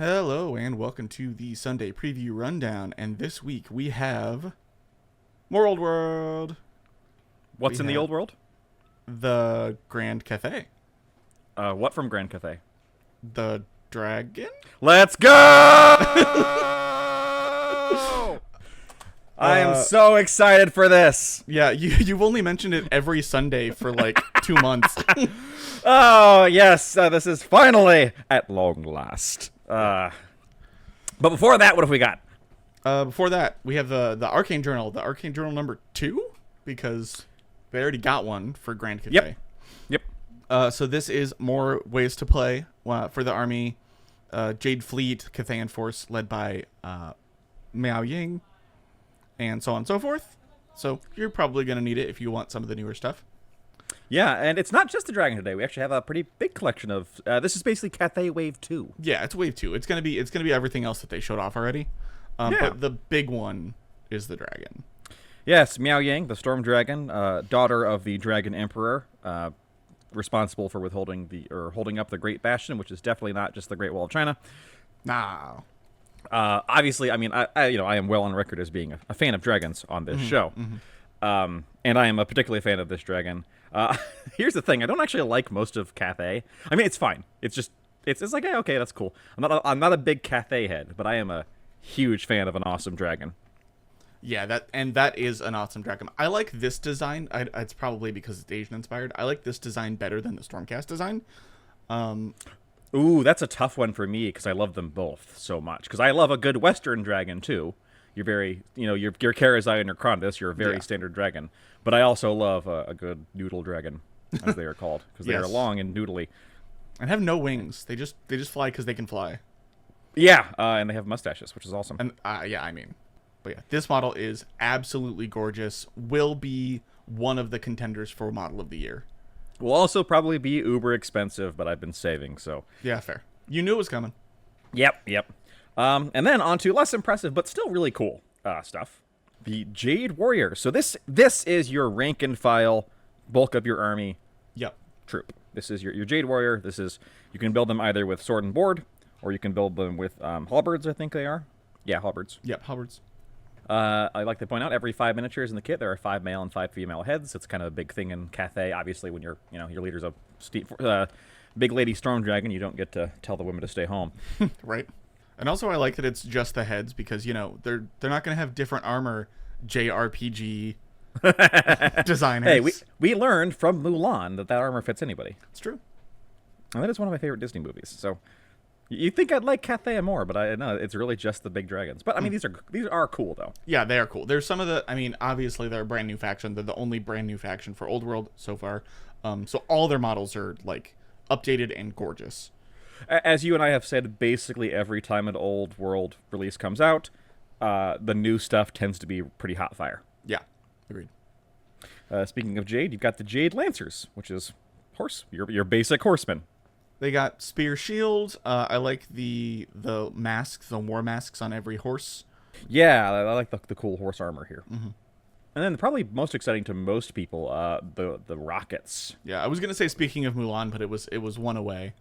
Hello and welcome to the Sunday Preview Rundown, and this week we have more Old World. What's in the old world? The Grand Cathay. What from Grand Cathay? The dragon? Let's go! I am so excited for this. Yeah, you've only mentioned it every Sunday for like 2 months. Oh, yes, this is finally at long last. But before that, what have we got? Before that, we have the Arcane Journal, number 2, because they already got one for Grand Cathay. Yep. So this is more ways to play for the army. Jade Fleet, Cathayan Force, led by Miao Ying, and so on and so forth. So you're probably going to need it if you want some of the newer stuff. Yeah, and it's not just the dragon today. We actually have a pretty big collection of. This is basically Cathay Wave 2. Yeah, it's Wave 2. It's gonna be everything else that they showed off already. But the big one is the dragon. Yes, Miao Ying, the Storm Dragon, daughter of the Dragon Emperor, responsible for holding up the Great Bastion, which is definitely not just the Great Wall of China. Nah. Obviously, I mean, I am well on record as being a fan of dragons on this show, and I am a particularly fan of this dragon. Here's the thing: I don't actually like most of Cathay. I mean, it's fine. It's just it's like okay, that's cool. I'm not a big Cathay head, but I am a huge fan of an awesome dragon. Yeah, that is an awesome dragon. I like this design. It's probably because it's Asian inspired. I like this design better than the Stormcast design. Ooh, that's a tough one for me because I love them both so much. Because I love a good Western dragon too. You're very, your Karazai and your Krondas, you're a very standard dragon. But I also love a good noodle dragon, as they are called, because they are long and noodly. And have no wings. They just fly because they can fly. Yeah, and they have mustaches, which is awesome. And but yeah, this model is absolutely gorgeous. Will be one of the contenders for Model of the Year. Will also probably be uber expensive, but I've been saving, so. Yeah, fair. You knew it was coming. Yep. And then on to less impressive, but still really cool stuff. The Jade Warrior. So this is your rank and file, bulk up your army troop. This is your Jade Warrior. You can build them either with sword and board, or you can build them with halberds, I think they are. Yeah, halberds. Yep, halberds. I like to point out every 5 miniatures in the kit, there are 5 male and 5 female heads. It's kind of a big thing in Cathay. Obviously, when your leader's a big lady storm dragon, you don't get to tell the women to stay home. Right. And also, I like that it's just the heads because they're not going to have different armor JRPG designers. Hey, we learned from Mulan that armor fits anybody. It's true. And that is one of my favorite Disney movies. So you think I'd like Cathay more, but I know it's really just the big dragons. But I mean, these are cool though. Yeah, they are cool. There's some of the. I mean, obviously they're a brand new faction. They're the only brand new faction for Old World so far. So all their models are like updated and gorgeous. As you and I have said, basically every time an Old World release comes out, the new stuff tends to be pretty hot fire. Yeah, agreed. Speaking of Jade, you've got the Jade Lancers, which is your basic horsemen. They got spear shields. I like the masks, the war masks on every horse. Yeah, I like the cool horse armor here. Mm-hmm. And then probably most exciting to most people, the rockets. Yeah, I was gonna say speaking of Mulan, but it was one away.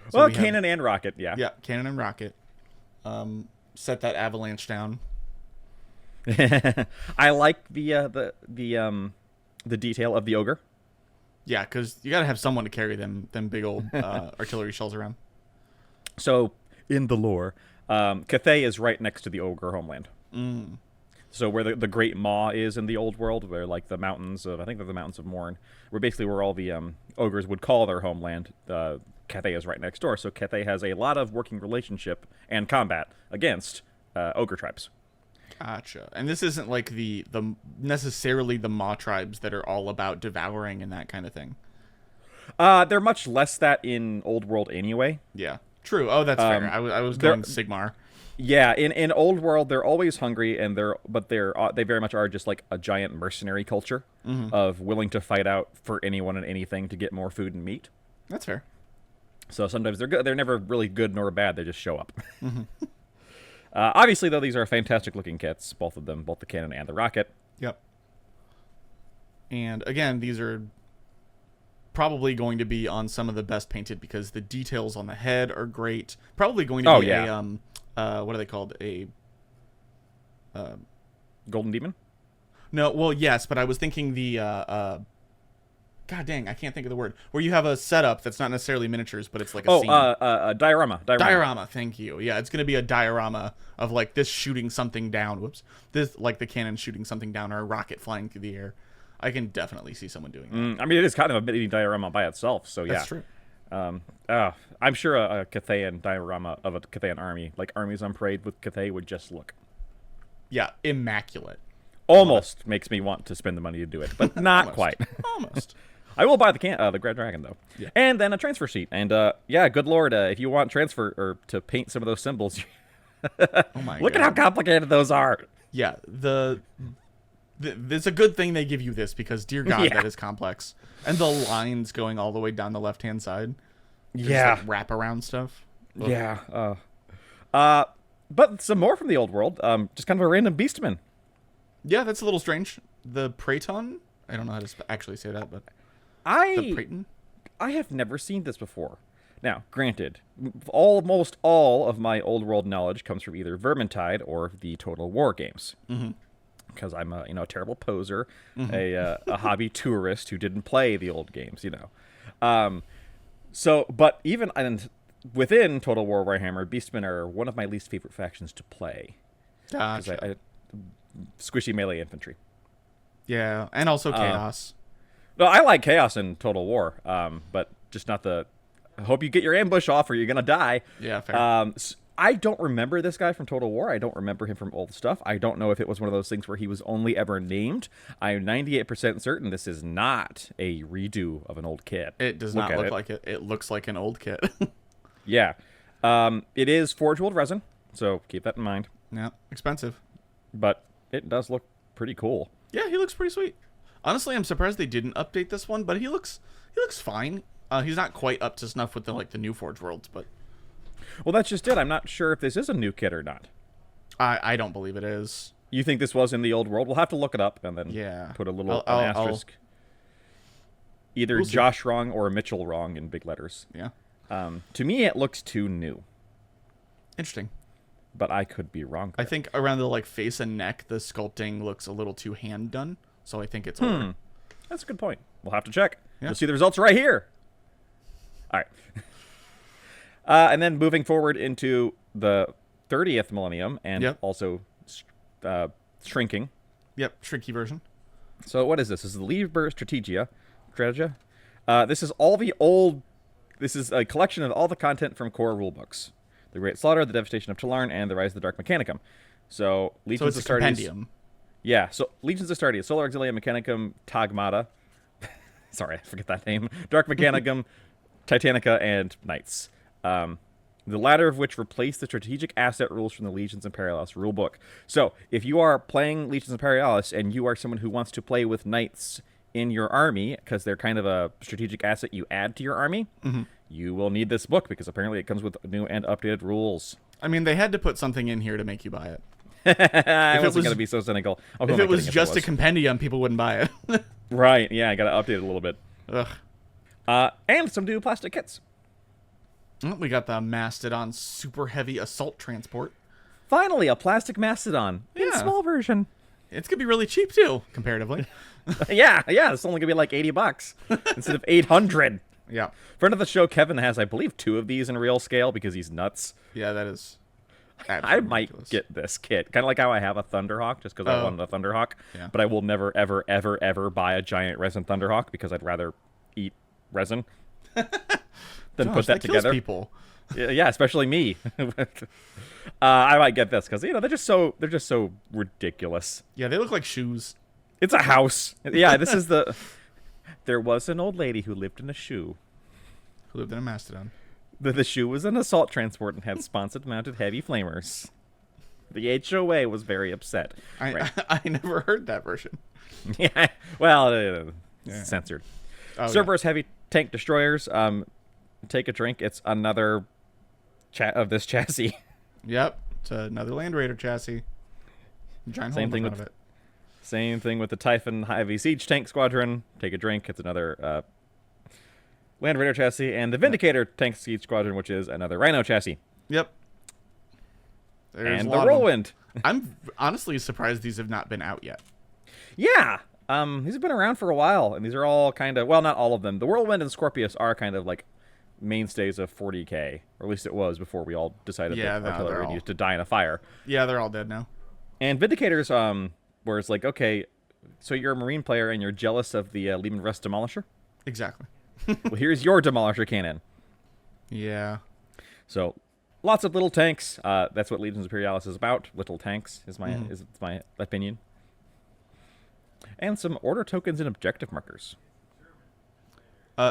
So well, cannon and rocket, yeah. Yeah, cannon and rocket. Set that avalanche down. I like the detail of the ogre. Yeah, because you gotta have someone to carry them big old artillery shells around. So in the lore, Cathay is right next to the ogre homeland. Mm. So where the Great Maw is in the old world, where like the mountains of, I think they're the mountains of Morn, where all the ogres would call their homeland. Cathay is right next door, so Cathay has a lot of working relationship and combat against ogre tribes. Gotcha. And this isn't like the necessarily the Maw tribes that are all about devouring and that kind of thing. They're much less that in Old World anyway. Yeah. True. Oh, that's fair. I was going Sigmar. Yeah, in Old World they're always hungry, and they very much are just like a giant mercenary culture of willing to fight out for anyone and anything to get more food and meat. That's fair. So sometimes they're good. They're never really good nor bad. They just show up. Obviously, though, these are fantastic-looking kits, both of them, both the cannon and the rocket. Yep. And again, these are probably going to be on some of the best painted because the details on the head are great. Probably going to be what are they called? Golden Demon? No, well, yes, but I was thinking the God dang, I can't think of the word. Where you have a setup that's not necessarily miniatures, but it's like a scene. Diorama. Diorama, thank you. Yeah, it's going to be a diorama of like this shooting something down. Whoops. This like the cannon shooting something down or a rocket flying through the air. I can definitely see someone doing that. I mean, it is kind of a mini diorama by itself, so yeah. That's true. I'm sure a Cathayan diorama of a Cathayan army, like armies on parade with Cathay, would just look... Yeah, immaculate. Almost makes me want to spend the money to do it, but not quite. Almost. I will buy the Grand Dragon, though. Yeah. And then a transfer sheet. And, yeah, good lord, if you want transfer or to paint some of those symbols, oh my look God. at how complicated those are. Yeah, it's a good thing they give you this because, dear God, that is complex. And the lines going all the way down the left-hand side. Yeah. Just, like, wraparound stuff. Ugh. Yeah. But some more from the old world. Just kind of a random beastman. Yeah, that's a little strange. The Praeton? I don't know how to actually say that, but... The Praeton? I have never seen this before. Now, granted, almost all of my old world knowledge comes from either Vermintide or the Total War games. Because I'm a terrible poser, a hobby tourist who didn't play the old games, But even within Total War Warhammer, Beastmen are one of my least favorite factions to play. Gotcha. Squishy melee infantry. Yeah, and also Chaos. No, I like Chaos in Total War, but just not the... I hope you get your ambush off or you're going to die. Yeah, fair. I don't remember this guy from Total War. I don't remember him from old stuff. I don't know if it was one of those things where he was only ever named. I'm 98% certain this is not a redo of an old kit. It does not look like it. It looks like an old kit. Yeah. It is Forge World resin, so keep that in mind. Yeah, expensive. But it does look pretty cool. Yeah, he looks pretty sweet. Honestly, I'm surprised they didn't update this one, but he looks fine. He's not quite up to snuff with the new Forge Worlds, but... Well, that's just it. I'm not sure if this is a new kit or not. I don't believe it is. You think this was in the old world? We'll have to look it up and then put a little asterisk. Either we'll Josh wrong or Mitchell wrong in big letters. Yeah. To me, it looks too new. Interesting. But I could be wrong there. I think around the face and neck, the sculpting looks a little too hand done. So I think it's older. That's a good point. We'll have to check. Yeah. You'll see the results right here. All right. And then moving forward into the 30th millennium and also shrinking. Yep, shrinky version. So what is this? This is the Liber Strategia. This is all the old... This is a collection of all the content from core rulebooks. The Great Slaughter, the Devastation of Talarn, and the Rise of the Dark Mechanicum. So Legions it's of a compendium. Yeah, so Legions of Astartes, Solar Auxilia Mechanicum, Tagmata. Sorry, I forget that name. Dark Mechanicum, Titanica, and Knights. The latter of which replace the strategic asset rules from the Legions Imperialis rulebook. So, if you are playing Legions Imperialis and you are someone who wants to play with Knights in your army, because they're kind of a strategic asset you add to your army, you will need this book, because apparently it comes with new and updated rules. I mean, they had to put something in here to make you buy it. I wasn't going to be so cynical. If it was just a compendium, people wouldn't buy it. Right, yeah, I got to update it a little bit. Ugh. And some new plastic kits. We got the Mastodon Super Heavy Assault Transport. Finally, a plastic Mastodon in small version. It's going to be really cheap, too, comparatively. yeah, it's only going to be like $80 instead of 800. Yeah. Friend of the show, Kevin, has, I believe, 2 of these in real scale because he's nuts. Yeah, that is I might ridiculous. get this kit. Kind of like how I have a Thunderhawk just because I wanted a Thunderhawk. Yeah. But I will never, ever, ever, ever buy a giant resin Thunderhawk because I'd rather eat resin than put that together. Kills people. Yeah, especially me. I might get this because they're just so ridiculous. Yeah, they look like shoes. It's a house. Yeah, this is the... There was an old lady who lived in a shoe. Who lived in a Mastodon. The shoe was an assault transport and had sponsored mounted heavy flamers. The HOA was very upset. I never heard that version. Yeah, well, censored. Oh, Cerberus heavy tank destroyers. Take a drink. It's another of this chassis. Yep, it's another Land Raider chassis. Giant hole in front of it. Same thing with the Typhon heavy siege tank squadron. Take a drink. It's another Land Raider chassis, and the Vindicator Tank Siege Squadron, which is another Rhino chassis. Yep. And the Whirlwind. I'm honestly surprised these have not been out yet. Yeah. These have been around for a while, and these are all kind of, well, not all of them. The Whirlwind and Scorpius are kind of like mainstays of 40K, or at least it was before we all decided that artillery needed to die in a fire. Yeah, they're all dead now. And Vindicators, where it's like, okay, so you're a Marine player and you're jealous of the Lehman Russ Demolisher? Exactly. Well, here's your Demolisher cannon. Yeah. So, lots of little tanks. That's what Legions Imperialis is about. Little tanks is my opinion. And some order tokens and objective markers.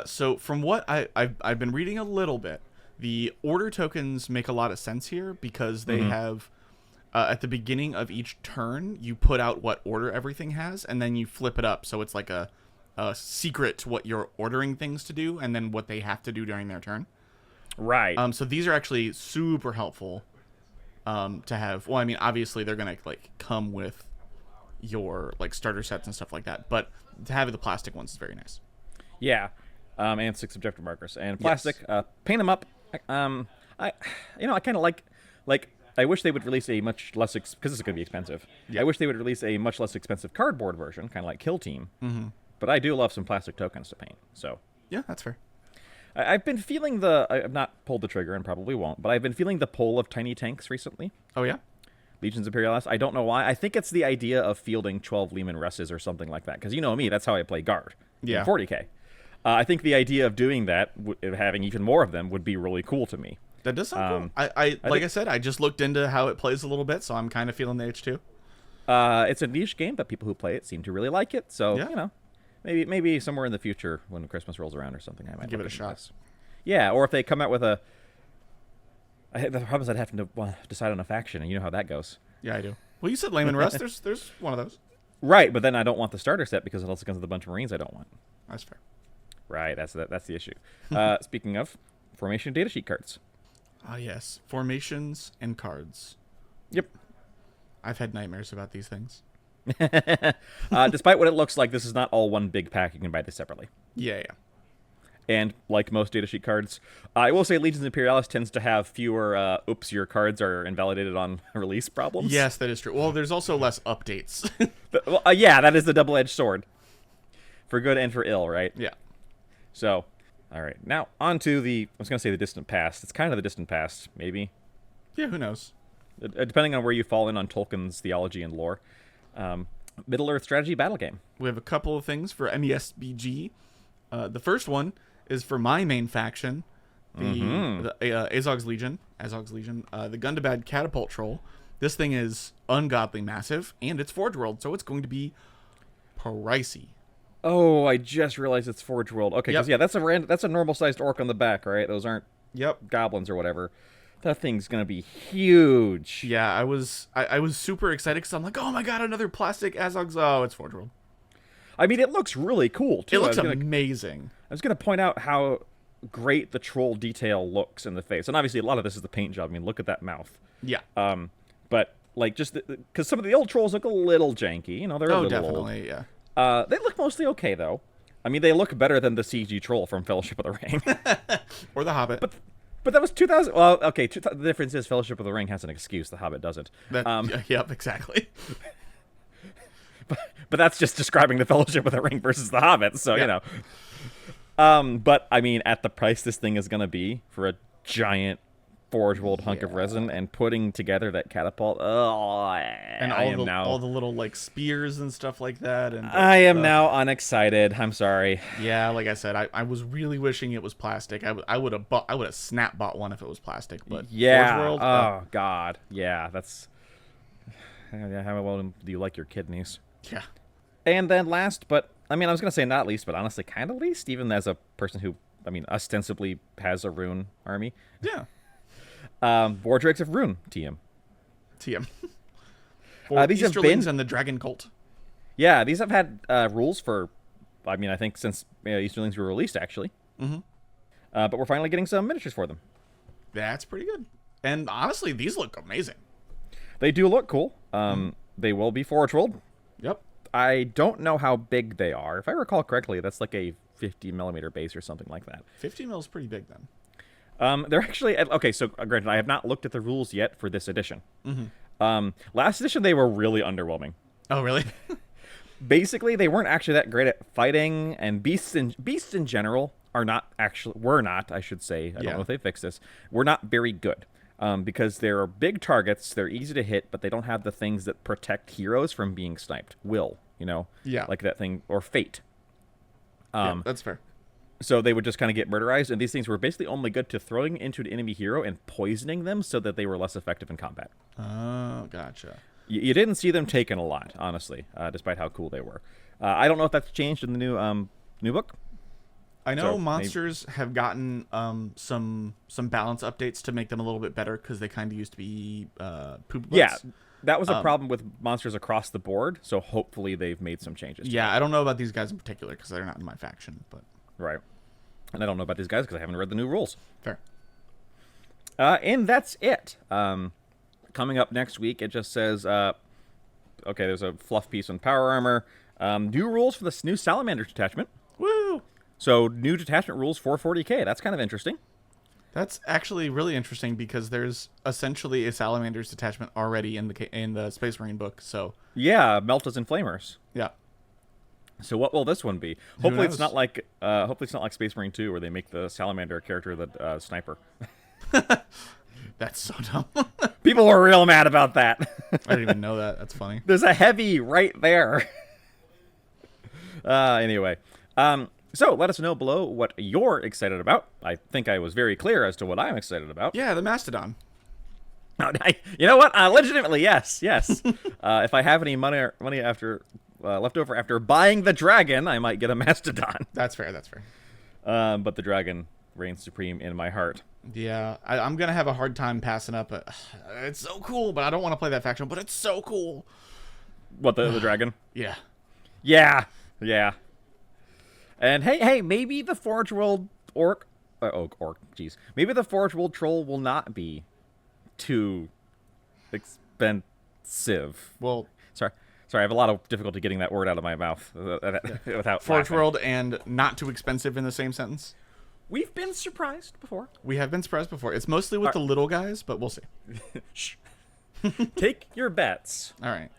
So from what I've been reading a little bit, the order tokens make a lot of sense here because they have at the beginning of each turn you put out what order everything has, and then you flip it up so it's like a secret to what you're ordering things to do, and then what they have to do during their turn. Right. So these are actually super helpful to have. Well, I mean, obviously they're gonna like come with your like starter sets and stuff like that, but to have the plastic ones is very nice. Yeah. And 6 objective markers and plastic. Yes. Paint them up. I kind of like. I wish they would release a much less because this is going to be expensive. Yeah. I wish they would release a much less expensive cardboard version, kind of like Kill Team. Mm-hmm. But I do love some plastic tokens to paint. So yeah, that's fair. I've been feeling I've not pulled the trigger and probably won't, but I've been feeling the pull of tiny tanks recently. Oh yeah. Legions Imperialis. I don't know why. I think it's the idea of fielding 12 Lehman Russes or something like that. Because you know me, that's how I play guard. Yeah. In 40K. I think the idea of doing that, having even more of them, would be really cool to me. That does sound cool. I said, I just looked into how it plays a little bit, so I'm kind of feeling the itch too. It's a niche game, but people who play it seem to really like it. So, maybe somewhere in the future when Christmas rolls around or something, I might give it a shot. Yeah, or if they come out with the problem is I'd have to decide on a faction, and you know how that goes. Yeah, I do. Well, you said Lehman Russ. There's one of those. Right, but then I don't want the starter set because it also comes with a bunch of Marines I don't want. That's fair. Right, that's the issue. Speaking of, formation datasheet cards. Ah, yes. Formations and cards. Yep. I've had nightmares about these things. Despite what it looks like, this is not all one big pack. You can buy this separately. Yeah. And like most datasheet cards, I will say Legions Imperialis tends to have fewer, oops, your cards are invalidated on release problems. Yes, that is true. Well, there's also less updates. Yeah, that is the double-edged sword. For good and for ill, right? Yeah. So, all right. Now, on to I was going to say the distant past. It's kind of the distant past, maybe. Yeah, who knows? Depending on where you fall in on Tolkien's theology and lore. Middle-earth strategy battle game. We have a couple of things for MESBG. The first one is for my main faction, the Azog's Legion, the Gundabad Catapult Troll. This thing is ungodly massive, and it's Forge World, so it's going to be pricey. Oh, I just realized it's Forge World. Okay, because that's a normal-sized orc on the back, right? Those aren't goblins or whatever. That thing's gonna be huge. Yeah, I was super excited because I'm like, oh my god, another plastic Azog's. Oh, it's Forge World. I mean, it looks really cool too. It looks amazing. I was gonna point out how great the troll detail looks in the face, and obviously a lot of this is the paint job. I mean, look at that mouth. Yeah. But like just because some of the old trolls look a little janky, you know, they're a little definitely, old. Yeah. They look mostly okay though. I mean, they look better than the CG troll from Fellowship of the Ring, or the Hobbit. But that was 2000. Well, okay. The difference is Fellowship of the Ring has an excuse. The Hobbit doesn't. Yep, exactly. But that's just describing the Fellowship of the Ring versus the Hobbit. So you know. But I mean, at the price this thing is going to be for a giant Forge World hunk of resin and putting together that catapult. And all the little like spears and stuff like that. And I am now unexcited. I'm sorry. Yeah, like I said, I was really wishing it was plastic. I would have snap bought one if it was plastic. But yeah. Forge World, oh God. Yeah. That's. How well do you like your kidneys? Yeah. And then last, but I mean, I was gonna say not least, but honestly, kind of least, even as a person who, I mean, ostensibly has a rune army. Yeah. War Drakes of Rune, TM. For these Easterlings and the Dragon Cult. Yeah, these have had rules for, I mean, I think since Easterlings were released, actually. Mm-hmm. But we're finally getting some miniatures for them. That's pretty good. And honestly, these look amazing. They do look cool. They will be Forge World. Yep. I don't know how big they are. If I recall correctly, that's like a 50 millimeter base or something like that. 50 mil is pretty big then. They're actually okay. So granted, I have not looked at the rules yet for this edition. Last edition they were really underwhelming. Oh, really? Basically, they weren't actually that great at fighting, and beasts in general were not. I should say. I don't know if they fixed this. Were not very good. Because they're big targets, they're easy to hit, but they don't have the things that protect heroes from being sniped. Like that thing, or fate. Yeah, that's fair. So they would just kind of get murderized, and these things were basically only good to throwing into an enemy hero and poisoning them so that they were less effective in combat. Oh, gotcha. You didn't see them taken a lot, honestly, despite how cool they were. I don't know if that's changed in the new book. I know monsters have gotten some balance updates to make them a little bit better because they kind of used to be poop books. Yeah, that was a problem with monsters across the board, so hopefully they've made some changes. Yeah, I don't know about these guys in particular because they're not in my faction, but... Right. And I don't know about these guys because I haven't read the new rules. Fair. And that's it. Coming up next week, it just says, okay, there's a fluff piece on power armor. New rules for this new Salamander detachment. Woo! So new detachment rules for 40k. That's kind of interesting. That's actually really interesting because there's essentially a Salamander's detachment already in the Space Marine book. So yeah, Meltas and Flamers. Yeah. So what will this one be? Hopefully it's not like Space Marine 2 where they make the Salamander character the sniper. That's so dumb. People were real mad about that. I didn't even know that. That's funny. There's a heavy right there. Anyway. So let us know below what you're excited about. I think I was very clear as to what I'm excited about. Yeah, the Mastodon. You know what? Legitimately, yes. If I have any money after left over after buying the dragon, I might get a Mastodon. That's fair. But the dragon reigns supreme in my heart. Yeah, I'm gonna have a hard time passing up. It's so cool, but I don't want to play that faction. But it's so cool. What, the dragon? Yeah. And hey, maybe the Forge World orc, maybe the Forge World troll will not be too expensive. Well, sorry, I have a lot of difficulty getting that word out of my mouth without Forge laughing. World and not too expensive in the same sentence. We've been surprised before. We have been surprised before. It's mostly with the little guys, but we'll see. Shh. Take your bets. All right.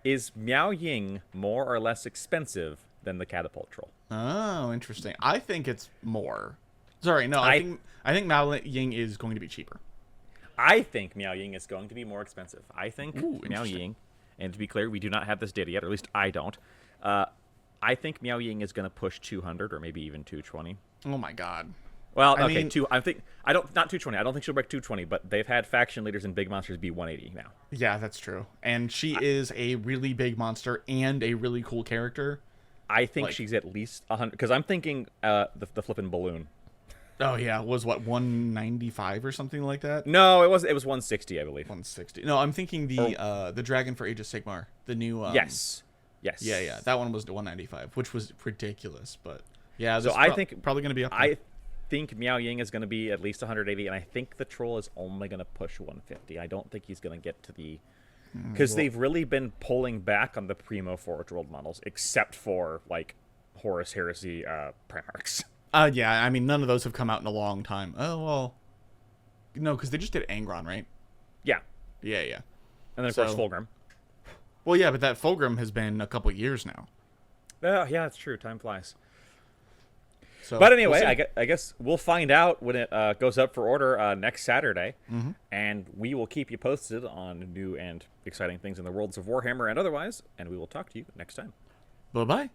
Is Miao Ying more or less expensive than the catapult troll? Oh, interesting. I think it's more. Sorry, no. I think Miao Ying is going to be cheaper. I think Miao Ying is going to be more expensive. I think Miao interesting. Ying, and to be clear, we do not have this data yet, or at least I don't. I think Miao Ying is going to push 200 or maybe even 220. Oh my god. Well, I okay, mean, not 220. I don't think she'll break 220, but they've had faction leaders and big monsters be 180 now. Yeah, that's true. And she is a really big monster and a really cool character. I think she's at least 100 because I'm thinking the flipping balloon. Oh yeah, was what 195 or something like that? No, it was 160, I believe. 160. No, I'm thinking the dragon for Age of Sigmar, the new Yes. Yeah, that one was 195, which was ridiculous, but yeah, so I think probably going to be up there. I think Miao Ying is going to be at least 180, and I think the troll is only going to push 150. I don't think he's going to get to the because they've really been pulling back on the primo Forge World models, except for like Horus Heresy Primarchs. Yeah, I mean none of those have come out in a long time. Oh well, no, because they just did Angron, right? Yeah, and then of course Fulgrim. Well, yeah, but that Fulgrim has been a couple years now. Yeah, it's true. Time flies. So, but anyway, I guess we'll find out when it goes up for order next Saturday, and we will keep you posted on new and exciting things in the worlds of Warhammer and otherwise, and we will talk to you next time. Bye-bye.